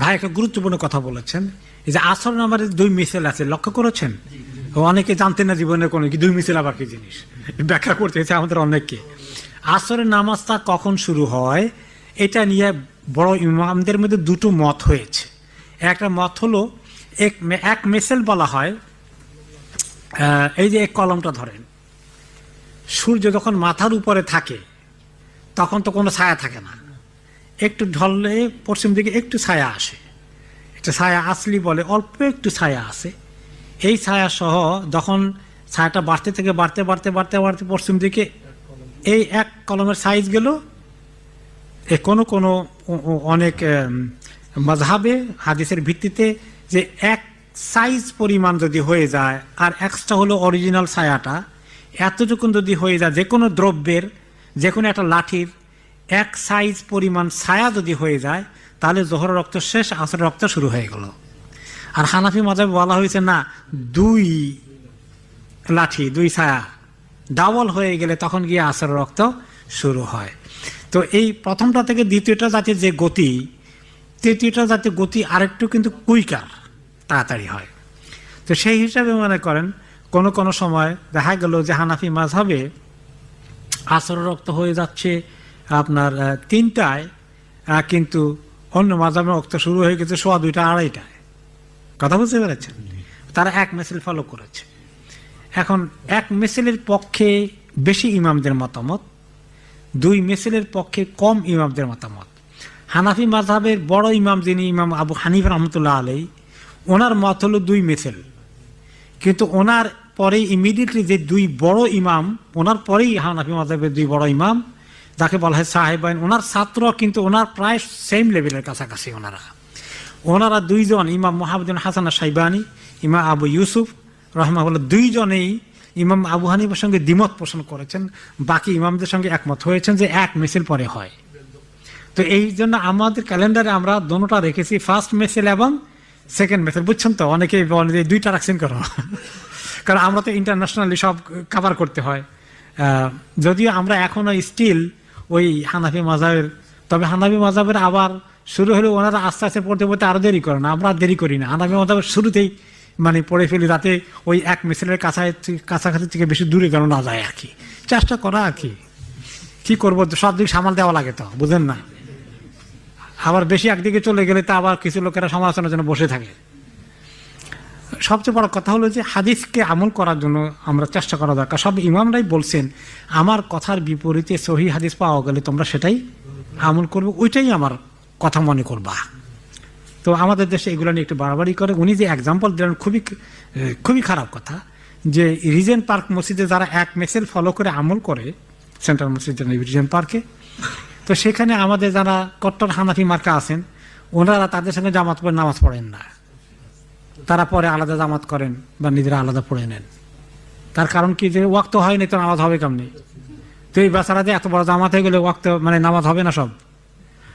ভাই একটা গুরুত্বপূর্ণ কথা বলেছেন, এই যে আসর নামাজের দুই মিছিল আছে, লক্ষ্য করেছেন? অনেকে জানতেন না জীবনের কোনো কি দুই মিছিল আবার কি জিনিস, ব্যাখ্যা করতে হয়েছে আমাদের অনেককে। আসরের নামাজটা কখন শুরু হয় এটা নিয়ে বড় ইমামদের মধ্যে দুটো মত হয়েছে। একটা মত হলো এক মিছিল বলা হয়, এই যে এক কলমটা ধরেন, সূর্য যখন মাথার উপরে থাকে তখন তো কোনো ছায়া থাকে না, একটু ঢললে পশ্চিম দিকে একটু ছায়া আসে, একটা ছায়া আসলি বলে, অল্প একটু ছায়া আসে। এই ছায়া সহ যখন ছায়াটা বাড়তে থেকে বাড়তে বাড়তে বাড়তে বাড়তে পশ্চিম দিকে এই এক কলমের সাইজ গেল, কোনো কোনো অনেক মাযহাবে হাদিসের ভিত্তিতে যে এক সাইজ পরিমাণ যদি হয়ে যায়, আর এক্সট্রা হলো অরিজিনাল ছায়াটা, এতটুকুন যদি হয়ে যায়, যে কোনো দ্রব্যের, যে কোনো একটা লাঠির এক সাইজ পরিমাণ ছায়া যদি হয়ে যায়, তাহলে জোহরের রক্ত শেষ, আসরের রক্ত শুরু হয়ে গেল। আর হানাফি মাযহাবে বলা হয়েছে না, দুই লাঠি দুই ছায়া ডাবল হয়ে গেলে তখন গিয়ে আসরের রক্ত শুরু হয়। তো এই প্রথমটা থেকে দ্বিতীয়টা জাতীয় যে গতি, তৃতীয়টা জাতীয় গতি আরেকটু কিন্তু কুইকার, তাড়াতাড়ি হয়। তো সেই হিসাবে মনে করেন কোনো কোনো সময় দেখা গেল যে হানাফি মাযহাবে আসরের রক্ত হয়ে যাচ্ছে আপনার 3টায়, কিন্তু অন্য মাযহাবে রক্ত শুরু হয়ে গেছে 2:15 2:30টায়। কথা বুঝতে পেরেছেন? তারা এক মিছিল ফলো করেছে। এখন এক মিছিলের পক্ষে বেশি ইমামদের মতামত, দুই মিছিলের পক্ষে কম ইমামদের মতামত। হানাফি মাযহাবের বড় ইমাম যিনি ইমাম আবু হানিফা রহমতুল্লাহ আলাই, ওনার মত হলো দুই মিছিল, কিন্তু ওনার পরে ইমিডিয়েটলি যে দুই বড় ইমাম, ওনার পরেই হানাফি মাযহাবের দুই বড় ইমাম যাকে বলা হয় সাহেবাইন, ওনার ছাত্র কিন্তু ওনার প্রায় সেম লেভেলের কাছাকাছি। ওনারা দুইজন, ইমাম মুহাম্মদ হাসান শাইবানি, ইমাম আবু ইউসুফ রহমাহুল্লাহ, দুইজনেই ইমাম আবু হানিফার সঙ্গে দ্বিমত পোষণ করেছেন, বাকি ইমামদের সঙ্গে একমত হয়েছেন যে এক মিছিল পরে হয়। তো এই জন্য আমাদের ক্যালেন্ডারে আমরা দোনোটা রেখেছি, ফার্স্ট মিছিল এবং সেকেন্ড মিছিল। বুঝছেন তো? অনেকে বলে যে দুইটা রাখছেন কেন, কারণ আমরা তো ইন্টারন্যাশনালি সব কভার করতে হয়। যদিও আমরা এখনো স্টিল ওই হানাফি মাযহাবের, তবে হানাফি মাযহাবের আবার শুরু হলে ওনারা আস্তে আস্তে পড়তে পড়তে আরো দেরি করে না, আমরা দেরি করি না। হানাফি মাযহাবের শুরুতেই মানে পড়ে ফেলি, যাতে ওই এক মিছিলের কাছাকাছি থেকে বেশি দূরে যেন না যায় আর কি, চেষ্টা করা আর কি। কি করবো, সব দিক সামাল দেওয়া লাগে তো, বুঝেন না? আবার বেশি একদিকে চলে গেলে তা আবার কিছু লোকেরা সমালোচনার জন্য বসে থাকে। সবচেয়ে বড় কথা হলো যে হাদিসকে আমল করার জন্য আমরা চেষ্টা করা দরকার। সব ইমামরাই বলছেন আমার কথার বিপরীতে সহিহ হাদিস পাওয়া গেলে তোমরা সেটাই আমল করবে, ওইটাই আমার কথা মনে করবা। তো আমাদের দেশে এগুলো নিয়ে একটু বাড়াবাড়ি করে। উনি যে এক্সাম্পল দিলেন খুবই খারাপ কথা, যে রিজেন্ট পার্ক মসজিদে যারা এক মিছিল ফলো করে আমল করে, সেন্ট্রাল মসজিদ রিজেন্ট পার্কে, তো সেখানে আমাদের যারা কট্টর হানাফি মার্কা আছেন, ওনারা তাদের সঙ্গে জামাত পড়ে নামাজ পড়েন না, তারা পরে আলাদা জামাত করেন বা নিজেরা আলাদা পড়ে নেন। তার কারণ কি, যে ওয়াক্ত হয়নি তো নামাজ হবে কেমনি? তো এই বেচারা যে এত বড় জামাত হয়ে গেলে ওয়াক্ত মানে নামাজ হবে না সব।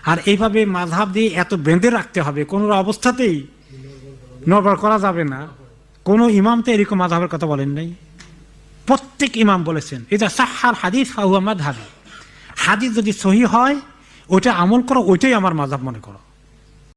আর এইভাবে মাযহাব দিয়ে এত বেঁধে রাখতে হবে, কোনো অবস্থাতেই নড়বড় করা যাবে না। কোনো ইমাম তো এরকম মাযহাবের কথা বলেন নাই, প্রত্যেক ইমাম বলেছেন এটা সাহহাল হাদিস ফাহুয়া মাযহাবি, হাদিস যদি সহিহ হয় ওইটা আমল করো, ওইটাই আমার মাযহাব মনে করো।